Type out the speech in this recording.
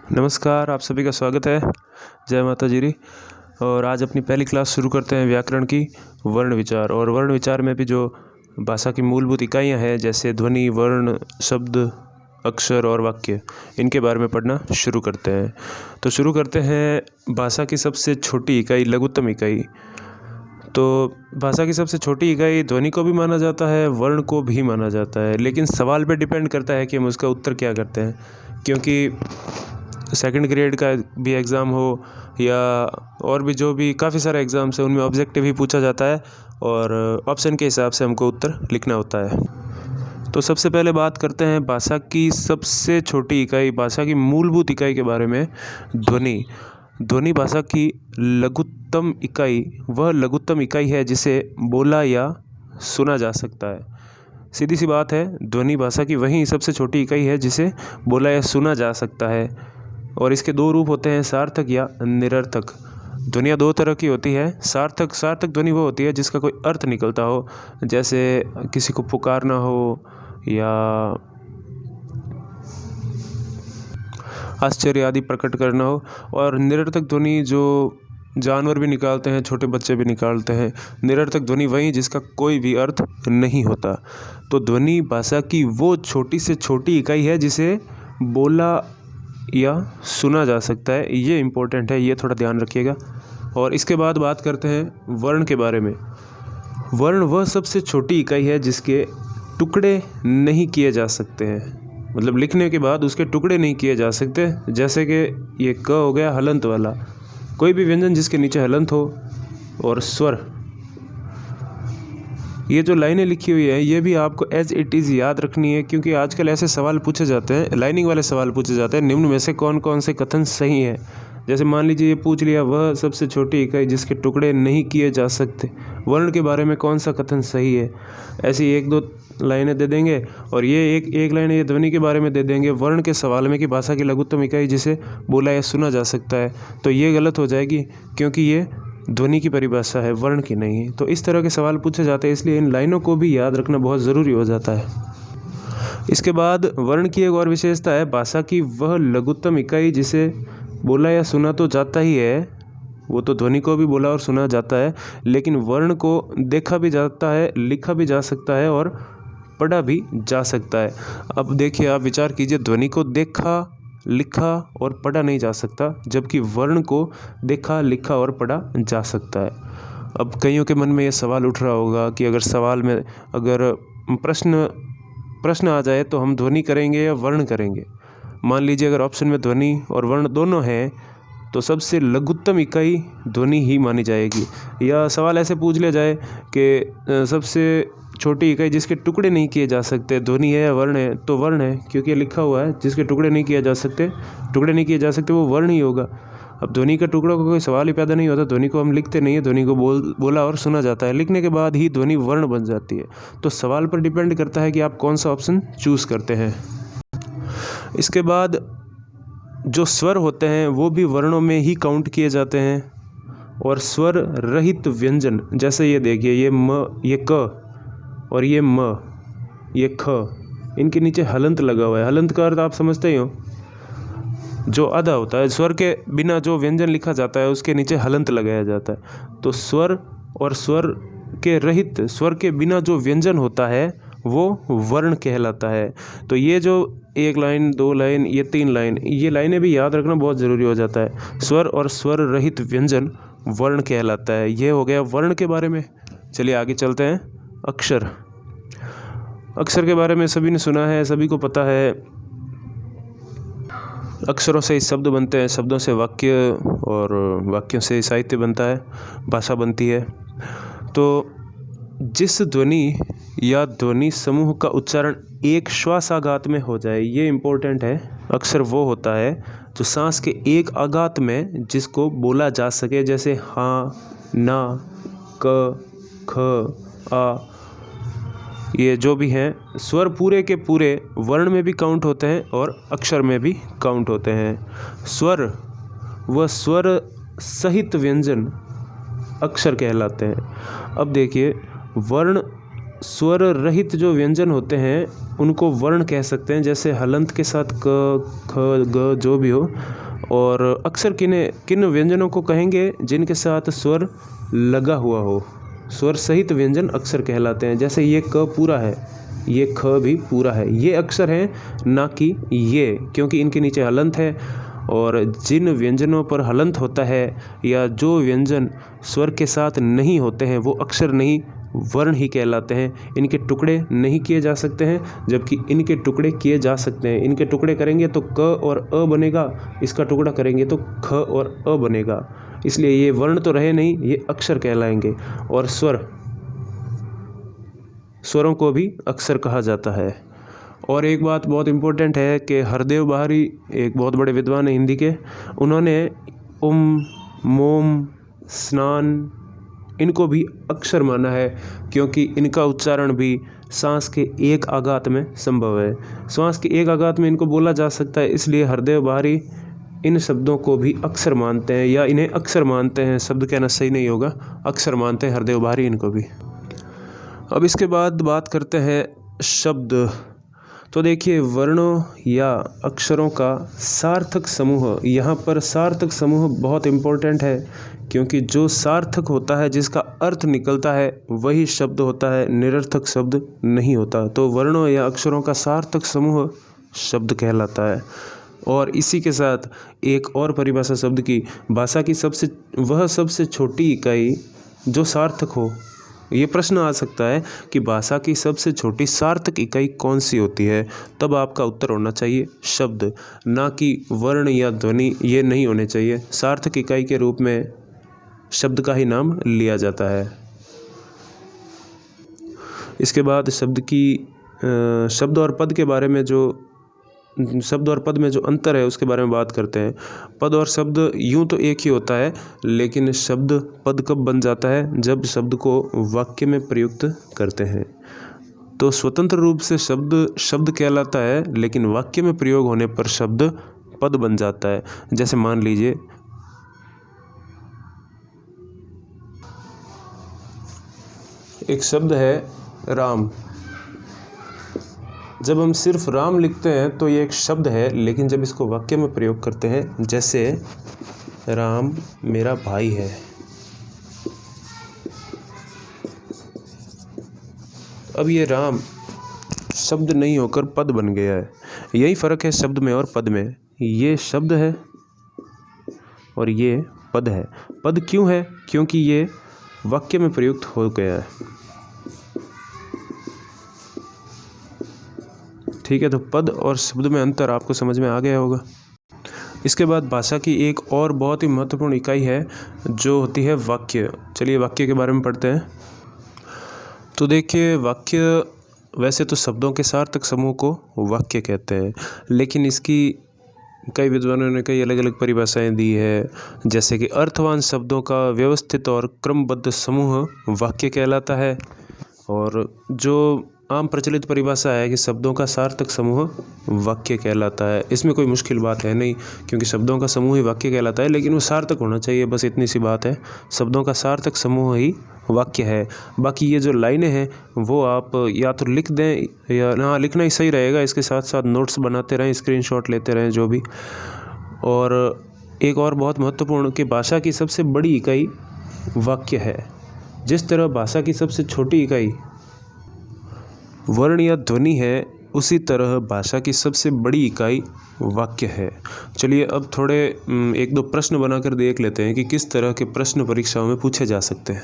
नमस्कार, आप सभी का स्वागत है। जय माता जी। और आज अपनी पहली क्लास शुरू करते हैं व्याकरण की वर्ण विचार। और वर्ण विचार में भी जो भाषा की मूलभूत इकाइयां हैं जैसे ध्वनि, वर्ण, शब्द, अक्षर और वाक्य, इनके बारे में पढ़ना शुरू करते हैं। तो शुरू करते हैं भाषा की सबसे छोटी इकाई, लघुत्तम इकाई। तो भाषा की सबसे छोटी इकाई ध्वनि को भी माना जाता है, वर्ण को भी माना जाता है, लेकिन सवाल पे डिपेंड करता है कि हम उसका उत्तर क्या करते हैं। क्योंकि सेकंड ग्रेड का भी एग्ज़ाम हो या और भी जो भी काफ़ी सारे एग्ज़ाम्स हैं, उनमें ऑब्जेक्टिव ही पूछा जाता है और ऑप्शन के हिसाब से हमको उत्तर लिखना होता है। तो सबसे पहले बात करते हैं भाषा की सबसे छोटी इकाई, भाषा की मूलभूत इकाई के बारे में, ध्वनि। ध्वनि भाषा की लघुत्तम इकाई वह लघुत्तम इकाई है जिसे बोला या सुना जा सकता है। सीधी सी बात है, ध्वनि भाषा की वही सबसे छोटी इकाई है जिसे बोला या सुना जा सकता है। और इसके दो रूप होते हैं, सार्थक या निरर्थक। ध्वनियाँ दो तरह की होती है। सार्थक ध्वनि वो होती है जिसका कोई अर्थ निकलता हो, जैसे किसी को पुकारना हो या आश्चर्य आदि प्रकट करना हो। और निरर्थक ध्वनि जो जानवर भी निकालते हैं, छोटे बच्चे भी निकालते हैं। निरर्थक ध्वनि वही जिसका कोई भी अर्थ नहीं होता। तो ध्वनि भाषा की वो छोटी से छोटी इकाई है जिसे बोला या सुना जा सकता है। ये इम्पोर्टेंट है, ये थोड़ा ध्यान रखिएगा। और इसके बाद बात करते हैं वर्ण के बारे में। वर्ण वह सबसे छोटी इकाई है जिसके टुकड़े नहीं किए जा सकते हैं, मतलब लिखने के बाद उसके टुकड़े नहीं किए जा सकते। जैसे कि ये क हो गया हलंत वाला, कोई भी व्यंजन जिसके नीचे हलंत हो। और स्वर, ये जो लाइनें लिखी हुई है ये भी आपको एज इट इज़ याद रखनी है, क्योंकि आजकल ऐसे सवाल पूछे जाते हैं, लाइनिंग वाले सवाल पूछे जाते हैं, निम्न में से कौन कौन से कथन सही है। जैसे मान लीजिए ये पूछ लिया, वह सबसे छोटी इकाई जिसके टुकड़े नहीं किए जा सकते, वर्ण के बारे में कौन सा कथन सही है। ऐसी एक दो लाइनें दे देंगे और ये एक लाइन ये ध्वनि के बारे में दे देंगे वर्ण के सवाल में कि भाषा की लघुत्तम इकाई जिसे बोला या सुना जा सकता है, तो ये गलत हो जाएगी क्योंकि ये ध्वनि की परिभाषा है, वर्ण की नहीं है। तो इस तरह के सवाल पूछे जाते हैं, इसलिए इन लाइनों को भी याद रखना बहुत ज़रूरी हो जाता है। इसके बाद वर्ण की एक और विशेषता है, भाषा की वह लघुत्तम इकाई जिसे बोला या सुना तो जाता ही है। वो तो ध्वनि को भी बोला और सुना जाता है, लेकिन वर्ण को देखा भी जाता है, लिखा भी जा सकता है और पढ़ा भी जा सकता है। अब देखिए, आप विचार कीजिए, ध्वनि को देखा, लिखा और पढ़ा नहीं जा सकता, जबकि वर्ण को देखा, लिखा और पढ़ा जा सकता है। अब कईयों के मन में ये सवाल उठ रहा होगा कि अगर सवाल में अगर प्रश्न आ जाए तो हम ध्वनि करेंगे या वर्ण करेंगे। मान लीजिए अगर ऑप्शन में ध्वनि और वर्ण दोनों हैं तो सबसे लघुत्तम इकाई ध्वनि ही मानी जाएगी। या सवाल ऐसे पूछ लिया जाए कि सबसे छोटी इकाई जिसके टुकड़े नहीं किए जा सकते, ध्वनि है या वर्ण है, तो वर्ण है, क्योंकि ये लिखा हुआ है जिसके टुकड़े नहीं किए जा सकते वो वर्ण ही होगा। अब ध्वनि का टुकड़ों का कोई सवाल ही पैदा नहीं होता, ध्वनि को हम लिखते नहीं है, ध्वनि को बोला और सुना जाता है, लिखने के बाद ही ध्वनि वर्ण बन जाती है। तो सवाल पर डिपेंड करता है कि आप कौन सा ऑप्शन चूज़ करते हैं। इसके बाद जो स्वर होते हैं वो भी वर्णों में ही काउंट किए जाते हैं। और स्वर रहित व्यंजन, जैसे ये देखिए, ये म, ये क और ये म, ये ख, इनके नीचे हलंत लगा हुआ है। हलंत का अर्थ आप समझते ही हो, जो आधा होता है। स्वर के बिना जो व्यंजन लिखा जाता है उसके नीचे हलंत लगाया जाता है। तो स्वर और स्वर के रहित, स्वर के बिना जो व्यंजन होता है वो वर्ण कहलाता है। तो ये जो एक लाइन, दो लाइन, ये तीन लाइन, ये लाइनें भी याद रखना बहुत ज़रूरी हो जाता है। स्वर और स्वर रहित व्यंजन वर्ण कहलाता है। ये हो गया वर्ण के बारे में। चलिए आगे चलते हैं। अक्षर, अक्षर के बारे में सभी ने सुना है, सभी को पता है। अक्षरों से ही शब्द बनते हैं, शब्दों से वाक्य और वाक्यों से साहित्य बनता है, भाषा बनती है। तो जिस ध्वनि या ध्वनि समूह का उच्चारण एक श्वास आघात में हो जाए, ये इम्पोर्टेंट है। अक्षर वो होता है जो सांस के एक आघात में जिसको बोला जा सके, जैसे हाँ, ना, क, ख, आ, ये जो भी हैं स्वर पूरे के पूरे वर्ण में भी काउंट होते हैं और अक्षर में भी काउंट होते हैं। स्वर व स्वर सहित व्यंजन अक्षर कहलाते हैं। अब देखिए, वर्ण स्वर रहित जो व्यंजन होते हैं उनको वर्ण कह सकते हैं, जैसे हलंत के साथ क, ख, ग जो भी हो। और अक्सर किन व्यंजनों को कहेंगे जिनके साथ स्वर लगा हुआ हो। स्वर सहित व्यंजन अक्षर कहलाते हैं। जैसे ये क पूरा है, ये ख भी पूरा है, ये अक्षर हैं, ना कि ये, क्योंकि इनके नीचे हलंत है। और जिन व्यंजनों पर हलंत होता है या जो व्यंजन स्वर के साथ नहीं होते हैं वो अक्षर नहीं, वर्ण ही कहलाते हैं। इनके टुकड़े नहीं किए जा सकते हैं, जबकि इनके टुकड़े किए जा सकते हैं। इनके टुकड़े करेंगे तो क और अ बनेगा, इसका टुकड़ा करेंगे तो ख और अ बनेगा। इसलिए ये वर्ण तो रहे नहीं, ये अक्षर कहलाएंगे। और स्वरों को भी अक्षर कहा जाता है। और एक बात बहुत इम्पोर्टेंट है कि हरदेव बाहरी एक बहुत बड़े विद्वान हैं हिंदी के, उन्होंने मोम, स्नान इनको भी अक्षर माना है, क्योंकि इनका उच्चारण भी सांस के एक आघात में संभव है। श्वास के एक आघात में इनको बोला जा सकता है, इसलिए हरदेव बाहरी इन शब्दों को भी अक्षर मानते हैं, या इन्हें अक्षर मानते हैं, शब्द कहना सही नहीं होगा, अक्षर मानते हैं हरदेव बाहरी इनको भी। अब इसके बाद बात करते हैं शब्द। तो देखिए, वर्णों या अक्षरों का सार्थक समूह, यहाँ पर सार्थक समूह बहुत इम्पोर्टेंट है, क्योंकि जो सार्थक होता है, जिसका अर्थ निकलता है, वही शब्द होता है, निरर्थक शब्द नहीं होता। तो वर्णों या अक्षरों का सार्थक समूह शब्द कहलाता है। और इसी के साथ एक और परिभाषा शब्द की, भाषा की सबसे छोटी इकाई जो सार्थक हो। ये प्रश्न आ सकता है कि भाषा की सबसे छोटी सार्थक इकाई कौन सी होती है, तब आपका उत्तर होना चाहिए शब्द, ना कि वर्ण या ध्वनि। ये नहीं होने चाहिए। सार्थक इकाई के रूप में शब्द का ही नाम लिया जाता है। इसके बाद शब्द और पद के बारे में शब्द और पद में जो अंतर है उसके बारे में बात करते हैं। पद और शब्द यूं तो एक ही होता है, लेकिन शब्द पद कब बन जाता है, जब शब्द को वाक्य में प्रयुक्त करते हैं। तो स्वतंत्र रूप से शब्द कहलाता है, लेकिन वाक्य में प्रयोग होने पर शब्द पद बन जाता है। जैसे मान लीजिए, एक शब्द है राम। जब हम सिर्फ राम लिखते हैं तो ये एक शब्द है, लेकिन जब इसको वाक्य में प्रयोग करते हैं, जैसे राम मेरा भाई है, अब ये राम शब्द नहीं होकर पद बन गया है। यही फ़र्क है शब्द में और पद में। ये शब्द है और ये पद है। पद क्यों है? क्योंकि ये वाक्य में प्रयुक्त हो गया है। ठीक है, तो पद और शब्द में अंतर आपको समझ में आ गया होगा। इसके बाद भाषा की एक और बहुत ही महत्वपूर्ण इकाई है जो होती है वाक्य। चलिए वाक्य के बारे में पढ़ते हैं। तो देखिए, वाक्य वैसे तो शब्दों के सार्थक समूह को वाक्य कहते हैं, लेकिन इसकी कई विद्वानों ने कई अलग अलग परिभाषाएं दी है। जैसे कि अर्थवान शब्दों का व्यवस्थित और क्रमबद्ध समूह वाक्य कहलाता है। और जो आम प्रचलित परिभाषा है कि शब्दों का सार्थक समूह वाक्य कहलाता है। इसमें कोई मुश्किल बात है नहीं, क्योंकि शब्दों का समूह ही वाक्य कहलाता है, लेकिन वो सार्थक होना चाहिए, बस इतनी सी बात है। शब्दों का सार्थक समूह ही वाक्य है। बाकी ये जो लाइनें हैं वो आप या तो लिख दें, या हाँ, लिखना ही सही रहेगा। इसके साथ साथ नोट्स बनाते रहें, स्क्रीनशॉट लेते रहें, जो भी। और एक और बहुत महत्वपूर्ण कि भाषा की सबसे बड़ी इकाई वाक्य है। जिस तरह भाषा की सबसे छोटी इकाई वर्ण या ध्वनि है, उसी तरह भाषा की सबसे बड़ी इकाई वाक्य है। चलिए अब थोड़े एक दो प्रश्न बनाकर देख लेते हैं कि किस तरह के प्रश्न परीक्षाओं में पूछे जा सकते हैं।